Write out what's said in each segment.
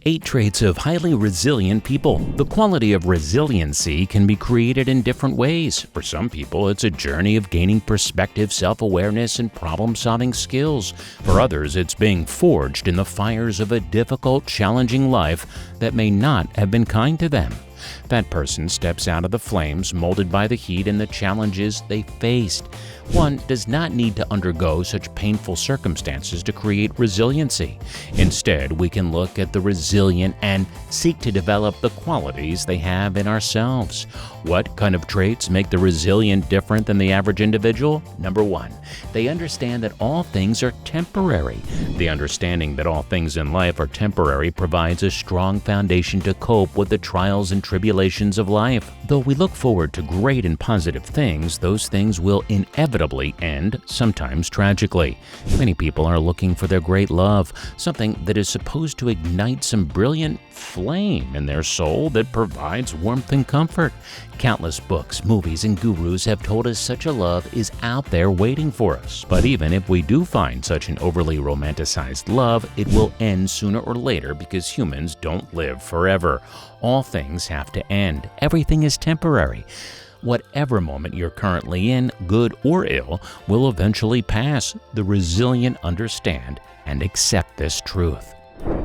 8 traits of highly resilient people. The quality of resiliency can be created in different ways. For some people, it's a journey of gaining perspective, self-awareness, and problem-solving skills. For others, it's being forged in the fires of a difficult, challenging life that may not have been kind to them. That person steps out of the flames molded by the heat and the challenges they faced. One does not need to undergo such painful circumstances to create resiliency. Instead, we can look at the resilient and seek to develop the qualities they have in ourselves. What kind of traits make the resilient different than the average individual? Number 1, they understand that all things are temporary. The understanding that all things in life are temporary provides a strong foundation to cope with the trials and tribulations of life. Though we look forward to great and positive things, those things will inevitably end, sometimes tragically. Many people are looking for their great love, something that is supposed to ignite some brilliant flame in their soul that provides warmth and comfort. Countless books, movies, and gurus have told us such a love is out there waiting for us. But even if we do find such an overly romanticized love, it will end sooner or later because humans don't live forever. All things have to end. Everything is temporary. Whatever moment you're currently in, good or ill, will eventually pass. The resilient understand and accept this truth.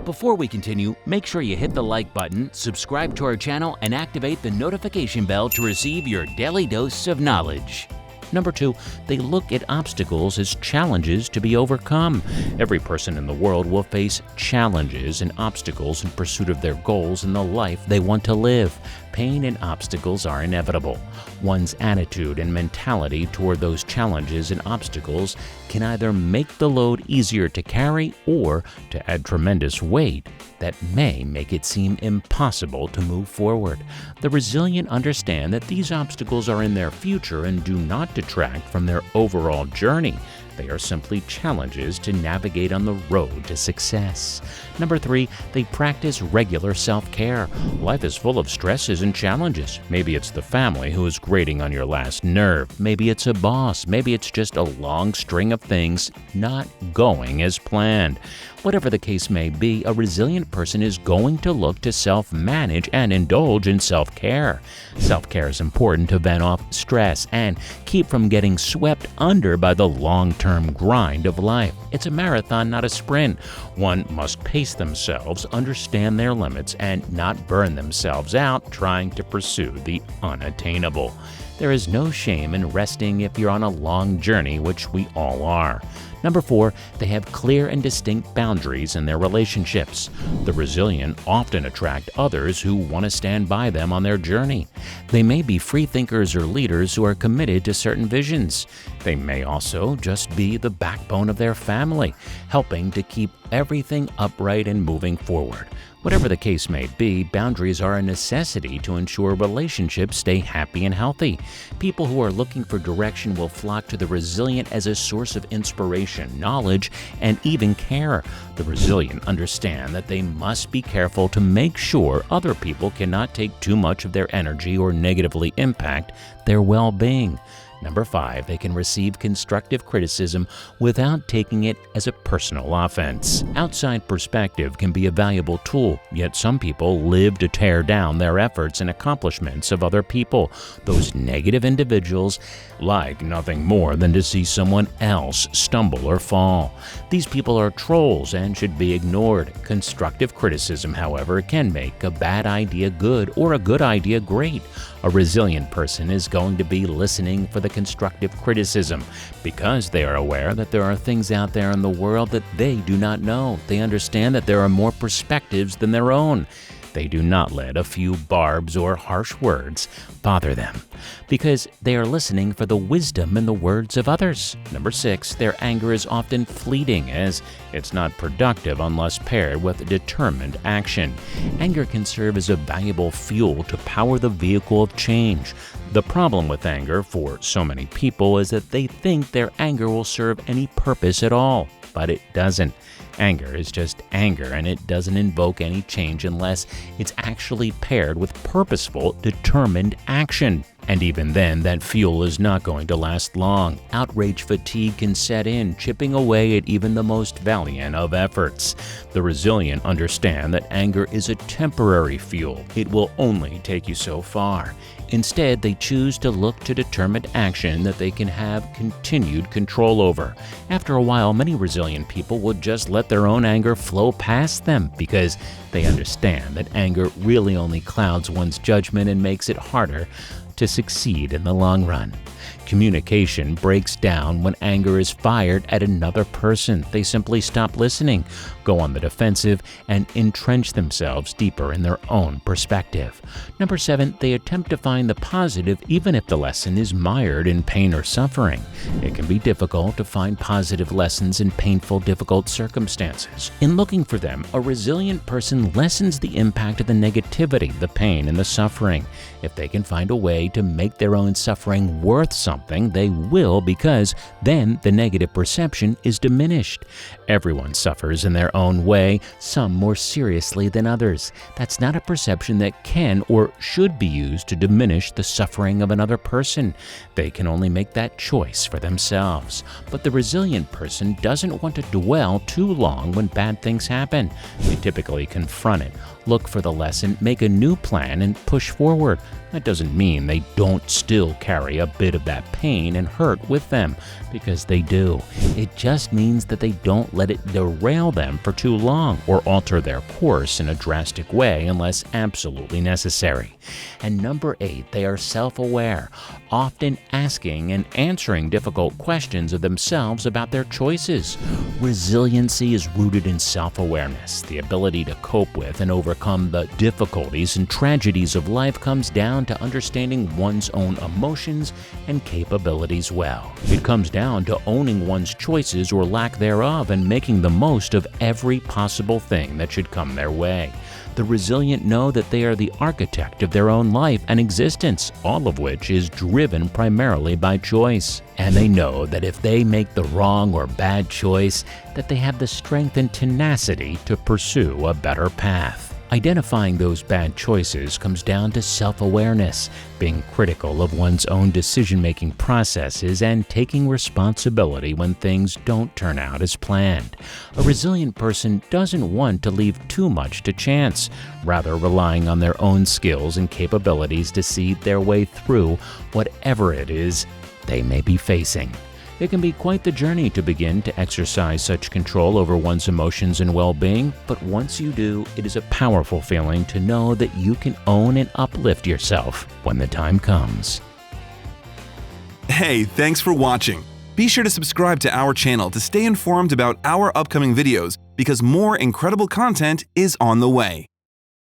Before we continue, make sure you hit the like button, subscribe to our channel, and activate the notification bell to receive your daily dose of knowledge. Number 2, they look at obstacles as challenges to be overcome. Every person in the world will face challenges and obstacles in pursuit of their goals and the life they want to live. Pain and obstacles are inevitable. One's attitude and mentality toward those challenges and obstacles can either make the load easier to carry or to add tremendous weight that may make it seem impossible to move forward. The resilient understand that these obstacles are in their future and do not detract from their overall journey. They are simply challenges to navigate on the road to success. Number 3, they practice regular self-care. Life is full of stresses and challenges. Maybe it's the family who is grating on your last nerve. Maybe it's a boss. Maybe it's just a long string of things not going as planned. Whatever the case may be, a resilient person is going to look to self-manage and indulge in self-care. Self-care is important to vent off stress and keep from getting swept under by the long-term grind of life. It's a marathon, not a sprint. One must pace themselves, understand their limits, and not burn themselves out trying to pursue the unattainable. There is no shame in resting if you're on a long journey, which we all are. Number 4, they have clear and distinct boundaries in their relationships. The resilient often attract others who want to stand by them on their journey. They may be free thinkers or leaders who are committed to certain visions. They may also just be the backbone of their family, helping to keep everything upright and moving forward. Whatever the case may be, boundaries are a necessity to ensure relationships stay happy and healthy. People who are looking for direction will flock to the resilient as a source of inspiration, knowledge, and even care. The resilient understand that they must be careful to make sure other people cannot take too much of their energy or negatively impact their well-being. Number 5, they can receive constructive criticism without taking it as a personal offense. Outside perspective can be a valuable tool, yet some people live to tear down their efforts and accomplishments of other people. Those negative individuals like nothing more than to see someone else stumble or fall. These people are trolls and should be ignored. Constructive criticism, however, can make a bad idea good or a good idea great. A resilient person is going to be listening for the constructive criticism because they are aware that there are things out there in the world that they do not know. They understand that there are more perspectives than their own. They do not let a few barbs or harsh words bother them because they are listening for the wisdom in the words of others. Number 6, their anger is often fleeting as it's not productive unless paired with determined action. Anger can serve as a valuable fuel to power the vehicle of change. The problem with anger for so many people is that they think their anger will serve any purpose at all, but it doesn't. Anger is just anger, and it doesn't invoke any change unless it's actually paired with purposeful, determined action. And even then, that fuel is not going to last long. Outrage fatigue can set in, chipping away at even the most valiant of efforts. The resilient understand that anger is a temporary fuel. It will only take you so far. Instead, they choose to look to determined action that they can have continued control over. After a while, many resilient people will just let their own anger flow past them because they understand that anger really only clouds one's judgment and makes it harder to succeed in the long run. Communication breaks down when anger is fired at another person. They simply stop listening, go on the defensive, and entrench themselves deeper in their own perspective. Number 7, they attempt to find the positive even if the lesson is mired in pain or suffering. It can be difficult to find positive lessons in painful, difficult circumstances. In looking for them, a resilient person lessens the impact of the negativity, the pain, and the suffering. If they can find a way to make their own suffering worth something, they will, because then the negative perception is diminished. Everyone suffers in their own way, some more seriously than others. That's not a perception that can or should be used to diminish the suffering of another person. They can only make that choice for themselves. But the resilient person doesn't want to dwell too long when bad things happen. They typically confront it, look for the lesson, make a new plan, and push forward. That doesn't mean they don't still carry a bit of that pain and hurt with them, because they do. It just means that they don't let it derail them for too long or alter their course in a drastic way unless absolutely necessary. And number 8, they are self-aware, often asking and answering difficult questions of themselves about their choices. Resiliency is rooted in self-awareness. The ability to cope with and overcome the difficulties and tragedies of life comes down to understanding one's own emotions and capabilities well. It comes down to owning one's choices or lack thereof and making the most of every possible thing that should come their way. The resilient know that they are the architect of their own life and existence, all of which is driven primarily by choice. And they know that if they make the wrong or bad choice, that they have the strength and tenacity to pursue a better path. Identifying those bad choices comes down to self-awareness, being critical of one's own decision-making processes, and taking responsibility when things don't turn out as planned. A resilient person doesn't want to leave too much to chance, rather relying on their own skills and capabilities to see their way through whatever it is they may be facing. It can be quite the journey to begin to exercise such control over one's emotions and well-being, but once you do, it is a powerful feeling to know that you can own and uplift yourself when the time comes. Hey, thanks for watching. Be sure to subscribe to our channel to stay informed about our upcoming videos, because more incredible content is on the way.